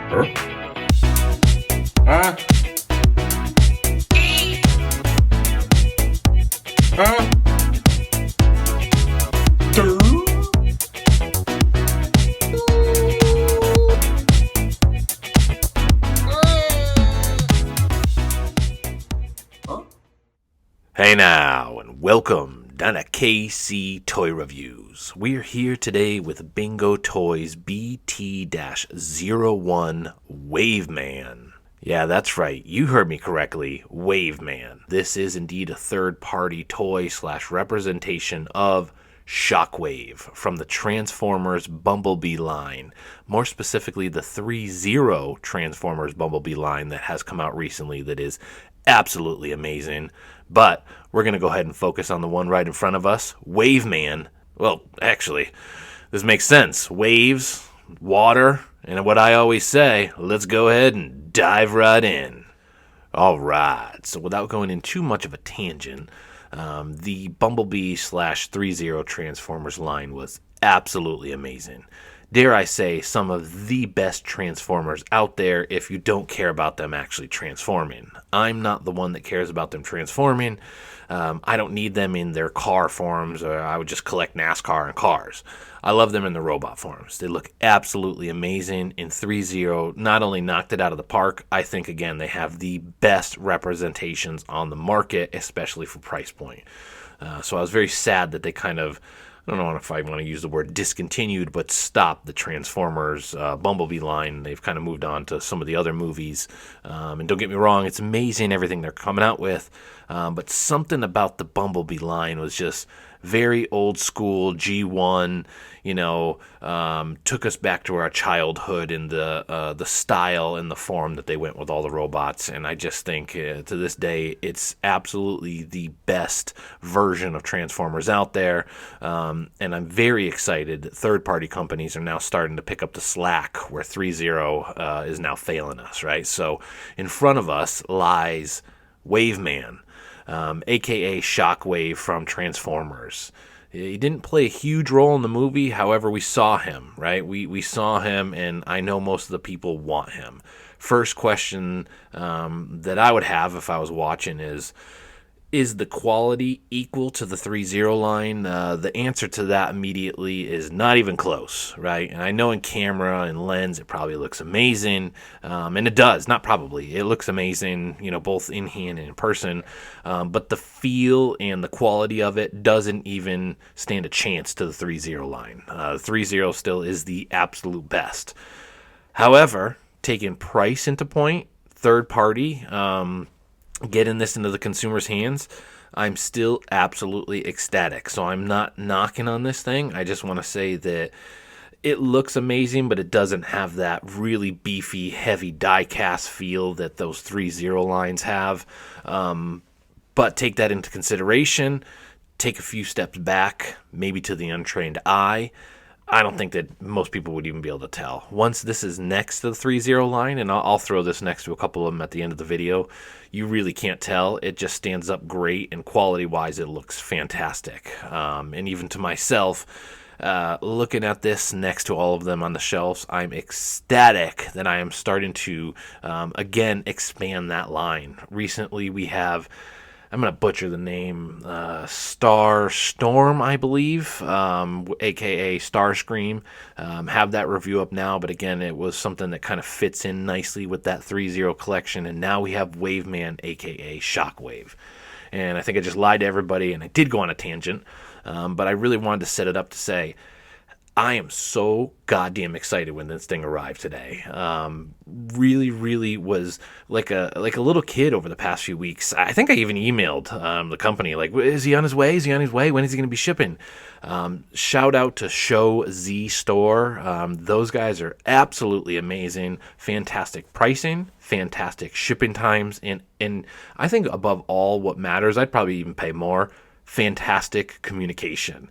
Huh? Huh? Huh? Hey now, and welcome down to KC Toy Reviews. We're here today with Bingo Toys BT-01 Waveman. Yeah, that's right, you heard me correctly, Waveman. This is indeed a third-party toy / representation of Shockwave from the Transformers Bumblebee line. More specifically, the 3-0 Transformers Bumblebee line that has come out recently that is absolutely amazing. But we're going to go ahead and focus on the one right in front of us, Waveman. Well, actually, this makes sense. Waves, water, and what I always say, let's go ahead and dive right in. All right, so without going in too much of a tangent, the Bumblebee / 3-0 Transformers line was absolutely amazing. Dare I say, some of the best Transformers out there if you don't care about them actually transforming. I'm not the one that cares about them transforming. I don't need them in their car forms, or I would just collect NASCAR and cars. I love them in the robot forms. They look absolutely amazing. In 3-0, not only knocked it out of the park, I think, again, they have the best representations on the market, especially for price point. So I was very sad that they kind of, I don't know if I want to use the word discontinued, but stopped the Transformers Bumblebee line. They've kind of moved on to some of the other movies. And don't get me wrong, it's amazing everything they're coming out with. But something about the Bumblebee line was just very old school G1, took us back to our childhood in the style and the form that they went with all the robots. And I just think to this day, it's absolutely the best version of Transformers out there. And I'm very excited that third-party companies are now starting to pick up the slack where 3-0 is now failing us, right? So in front of us lies Waveman, a.k.a. Shockwave from Transformers. He didn't play a huge role in the movie, however, we saw him, right? We saw him, and I know most of the people want him. First question that I would have if I was watching is the quality equal to the 3-0 line? The answer to that immediately is not even close, right? And I know in camera and lens it probably looks amazing, and it does, not probably. It looks amazing, both in hand and in person, but the feel and the quality of it doesn't even stand a chance to the 3-0 line. 3-0 still is the absolute best. However, taking price into point, third party, getting this into the consumer's hands, I'm still absolutely ecstatic. So I'm not knocking on this thing. I just want to say that it looks amazing, but it doesn't have that really beefy, heavy die-cast feel that those 3-0 lines have. But take that into consideration. Take a few steps back, maybe to the untrained eye. I don't think that most people would even be able to tell. Once this is next to the 3-0 line, and I'll throw this next to a couple of them at the end of the video, you really can't tell. It just stands up great, and quality-wise, it looks fantastic. And even to myself, looking at this next to all of them on the shelves, I'm ecstatic that I am starting to, again, expand that line. Recently, we have, I'm going to butcher the name, Star Storm, I believe, a.k.a. Starscream. Have that review up now, but again, it was something that kind of fits in nicely with that 3-0 collection, and now we have Waveman, a.k.a. Shockwave. And I think I just lied to everybody, and I did go on a tangent, but I really wanted to set it up to say, I am so goddamn excited when this thing arrived today. Really was like a little kid over the past few weeks. I think I even emailed the company, like, is he on his way? Is he on his way? When is he going to be shipping? Shout out to Show Z Store. Those guys are absolutely amazing. Fantastic pricing, fantastic shipping times, and I think above all what matters, I'd probably even pay more, fantastic communication.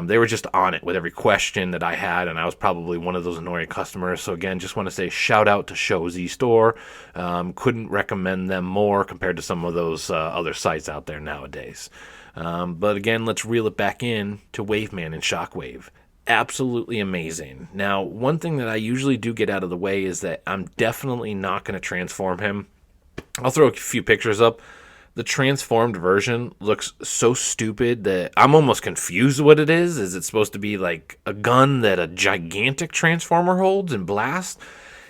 They were just on it with every question that I had, and I was probably one of those annoying customers. So again, just want to say shout out to Show Z Store. Couldn't recommend them more compared to some of those other sites out there nowadays. But again, let's reel it back in to Waveman and Shockwave. absolutely amazing. Now, one thing that I usually do get out of the way is that I'm definitely not going to transform him. I'll throw a few pictures up. The transformed version looks so stupid that I'm almost confused what it is. Is it supposed to be like a gun that a gigantic transformer holds and blasts?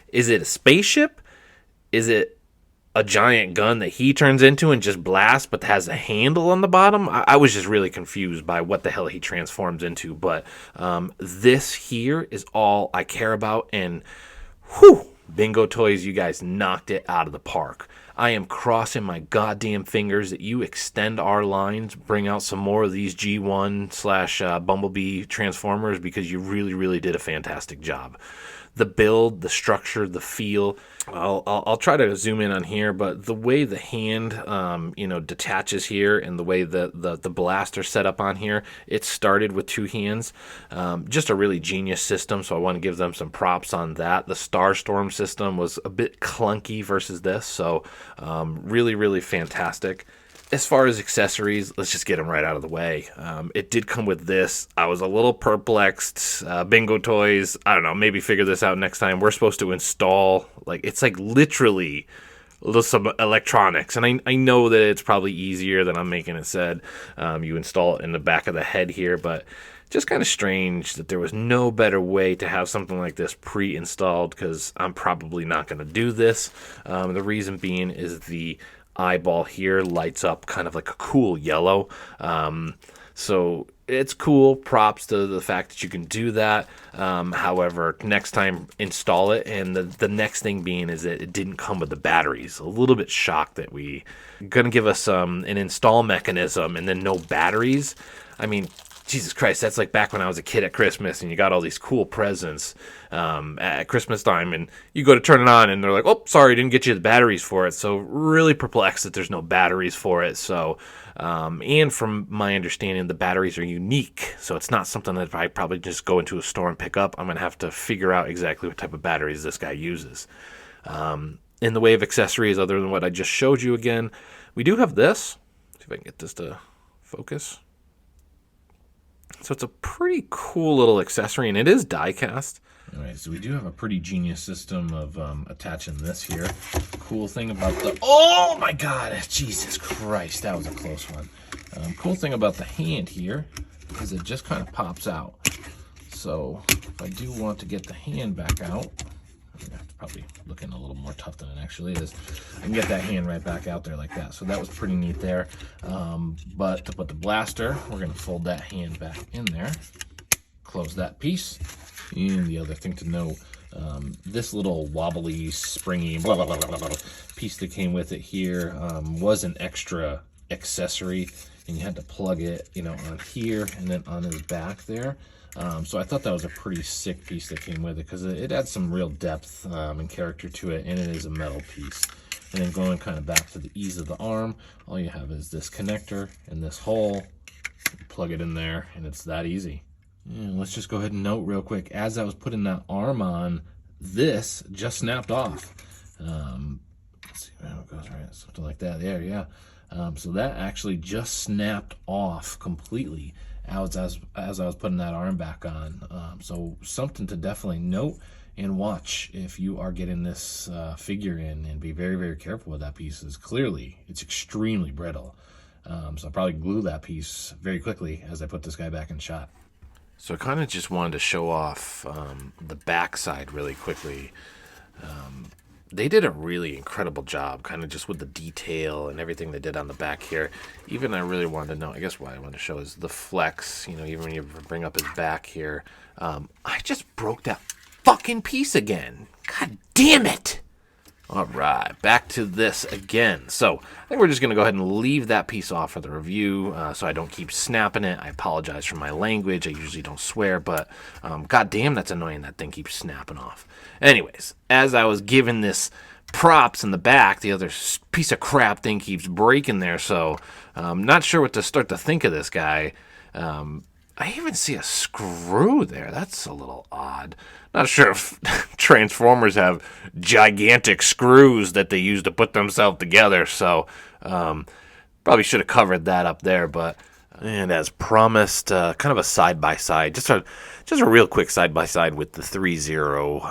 Is it a spaceship? Is it a giant gun that he turns into and just blasts but has a handle on the bottom? I was just really confused by what the hell he transforms into. But this here is all I care about. And whew, Bingo Toys, you guys knocked it out of the park. I am crossing my goddamn fingers that you extend our lines, bring out some more of these G1 / Bumblebee Transformers, because you really, really did a fantastic job. The build, the structure, the feel. I'll try to zoom in on here, but the way the hand, detaches here, and the way the blaster set up on here, it started with 2 hands. Just a really genius system, so I want to give them some props on that. The Starstorm system was a bit clunky versus this, so really, really fantastic. As far as accessories, let's just get them right out of the way. It did come with this. I was a little perplexed. Bingo Toys, I don't know, maybe figure this out next time. We're supposed to install, it's literally some electronics. And I know that it's probably easier than I'm making it said. You install it in the back of the head here, but just kind of strange that there was no better way to have something like this pre-installed, because I'm probably not going to do this. The reason being is the eyeball here lights up kind of like a cool yellow. So it's cool. Props to the fact that you can do that. However, next time install it. And the next thing being is that it didn't come with the batteries. A little bit shocked that we gonna give us an install mechanism and then no batteries. I mean, Jesus Christ, that's like back when I was a kid at Christmas and you got all these cool presents at Christmas time, and you go to turn it on and they're like, oh, sorry, didn't get you the batteries for it. So really perplexed that there's no batteries for it. So, and from my understanding, the batteries are unique. So it's not something that if I probably just go into a store and pick up, I'm going to have to figure out exactly what type of batteries this guy uses. In the way of accessories, other than what I just showed you again, we do have this. See if I can get this to focus. So it's a pretty cool little accessory, and it is die-cast. All right, so we do have a pretty genius system of attaching this here. Cool thing about the... Oh, my God! Jesus Christ, that was a close one. Cool thing about the hand here is it just kind of pops out. So if I do want to get the hand back out... It's probably looking a little more tough than it actually is. I can get that hand right back out there like that. So that was pretty neat there. But to put the blaster, we're going to fold that hand back in there. Close that piece. And the other thing to know, this little wobbly, springy piece that came with it here was an extra accessory. And you had to plug it, on here and then on his back there. So I thought that was a pretty sick piece that came with it, because it adds some real depth and character to it, and it is a metal piece. And then going kind of back to the ease of the arm, all you have is this connector and this hole. Plug it in there, and it's that easy. And let's just go ahead and note real quick, as I was putting that arm on, this just snapped off. Let's see how it goes, right? Something like that there, yeah. So that actually just snapped off completely as I was putting that arm back on. So something to definitely note and watch if you are getting this figure in, and be very, very careful with that piece. Clearly it's extremely brittle. So I'll probably glue that piece very quickly as I put this guy back in shot. So I kind of just wanted to show off the backside really quickly. They did a really incredible job, kind of just with the detail and everything they did on the back here. Even I really wanted to know, I guess what I wanted to show is the flex, even when you bring up his back here. I just broke that fucking piece again. God damn it. All right, back to this again. So I think we're just going to go ahead and leave that piece off for the review so I don't keep snapping it. I apologize for my language. I usually don't swear, but god damn, that's annoying. That thing keeps snapping off. Anyways, as I was giving this props in the back, the other piece of crap thing keeps breaking there, so I'm not sure what to start to think of this guy. I even see a screw there. That's a little odd. Not sure if Transformers have gigantic screws that they use to put themselves together, so probably should have covered that up there, but And as promised, kind of a side-by-side, just a real quick side-by-side with the 3.0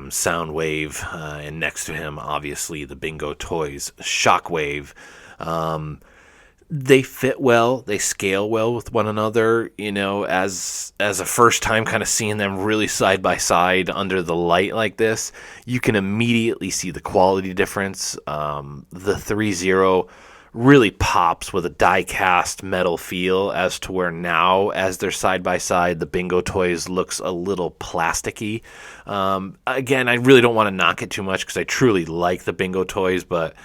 Soundwave, and next to him, obviously, the Bingo Toys Shockwave. They fit well, they scale well with one another, as a first time kind of seeing them really side by side under the light like this, you can immediately see the quality difference. The 3.0 really pops with a die-cast metal feel, as to where now, as they're side by side, the Bingo Toys looks a little plasticky. Again, I really don't want to knock it too much because I truly like the Bingo Toys, but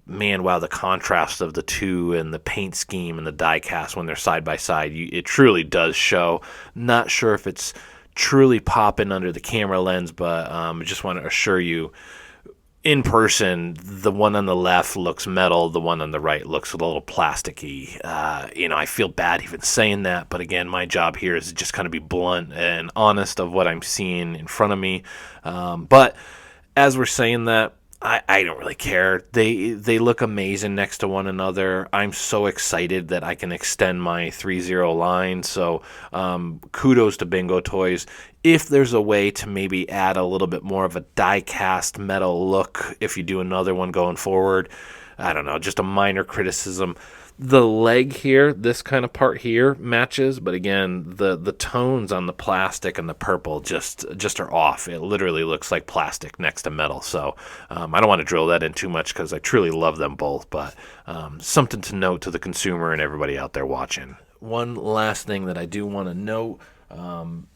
man, wow, the contrast of the two and the paint scheme and the die cast when they're side by side, it truly does show. Not sure if it's truly popping under the camera lens, but I just want to assure you, in person, the one on the left looks metal, the one on the right looks a little plasticky. I feel bad even saying that, but again, my job here is to just kind of be blunt and honest of what I'm seeing in front of me. But as we're saying that, I don't really care. They look amazing next to one another. I'm so excited that I can extend my 3.0 line. So kudos to Bingo Toys. If there's a way to maybe add a little bit more of a die-cast metal look if you do another one going forward, I don't know, just a minor criticism. The leg here, this kind of part here, matches, but again, the tones on the plastic and the purple just are off. It literally looks like plastic next to metal. So I don't want to drill that in too much because I truly love them both, but something to note to the consumer and everybody out there watching. One last thing that I do want to note,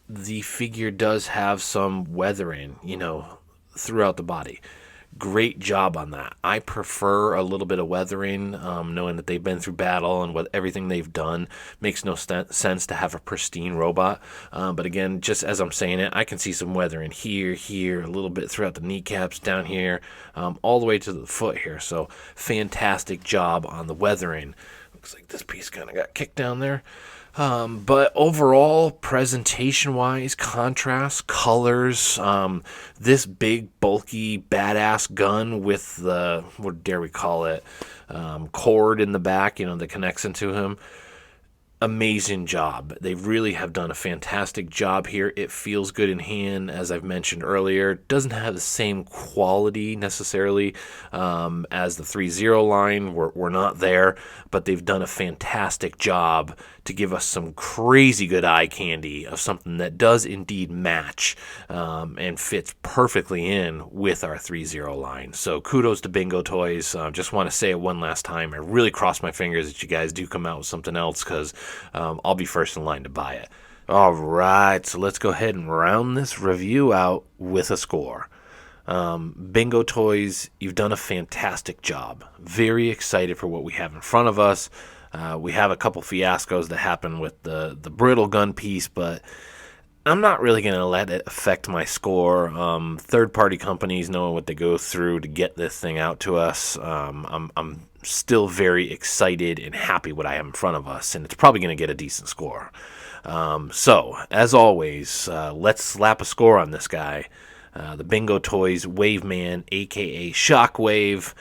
the figure does have some weathering, throughout the body. Great job on that. I prefer a little bit of weathering, knowing that they've been through battle and what everything they've done makes no sense to have a pristine robot. But again, just as I'm saying it, I can see some weathering here, a little bit throughout the kneecaps, down here, all the way to the foot here. So fantastic job on the weathering. Looks like this piece kind of got kicked down there. But overall, presentation-wise, contrast, colors, this big, bulky, badass gun with the, what dare we call it, cord in the back, that connects into him. Amazing job. They really have done a fantastic job here. It feels good in hand, as I've mentioned earlier. Doesn't have the same quality necessarily as the 3.0 line. We're not there, but they've done a fantastic job to give us some crazy good eye candy of something that does indeed match and fits perfectly in with our 3.0 line. So kudos to Bingo Toys. Just want to say it one last time. I really cross my fingers that you guys do come out with something else, because I'll be first in line to buy it. All right, so let's go ahead and round this review out with a score. Bingo Toys, you've done a fantastic job. Very excited for what we have in front of us. We have a couple fiascos that happen with the brittle gun piece, but I'm not really going to let it affect my score. Third-party companies know what they go through to get this thing out to us. I'm still very excited and happy what I have in front of us, and it's probably going to get a decent score. So, as always, let's slap a score on this guy. The Bingo Toys Waveman, a.k.a. Shockwave.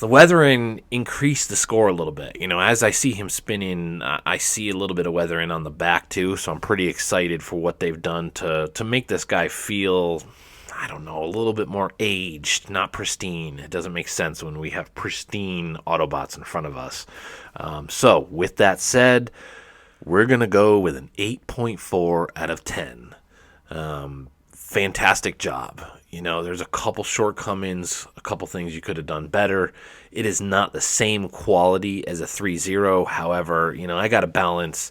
The weathering increased the score a little bit. As I see him spinning, I see a little bit of weathering on the back too, so I'm pretty excited for what they've done to make this guy feel, I don't know, a little bit more aged, not pristine. It doesn't make sense when we have pristine Autobots in front of us. So, with that said, we're going to go with an 8.4 out of 10. Fantastic job. There's a couple shortcomings, a couple things you could have done better. It is not the same quality as a 3.0. However, I got to balance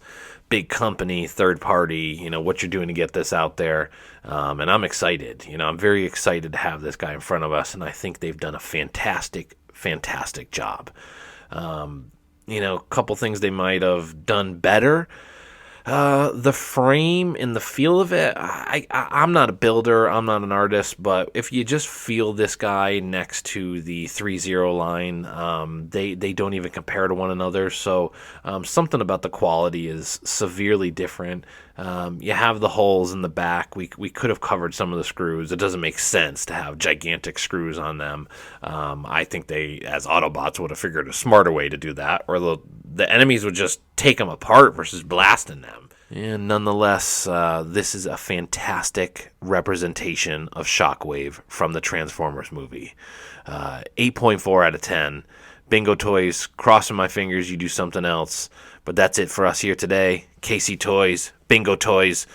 big company, third party, what you're doing to get this out there. And I'm excited. I'm very excited to have this guy in front of us, and I think they've done a fantastic job. A couple things they might have done better. The frame and the feel of it, I'm not a builder, I'm not an artist, but if you just feel this guy next to the 3.0 line, they don't even compare to one another. So something about the quality is severely different. You have the holes in the back. We could have covered some of the screws. It doesn't make sense to have gigantic screws on them. I think they, as Autobots, would have figured a smarter way to do that, or the enemies would just take them apart versus blasting them. And nonetheless, this is a fantastic representation of Shockwave from the Transformers movie. 8.4 out of 10. Bingo Toys, crossing my fingers you do something else. But that's it for us here today. KC Toys, Bingo Toys,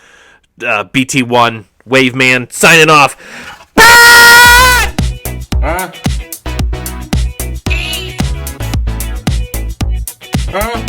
BT-01, Wave Man, signing off. Huh?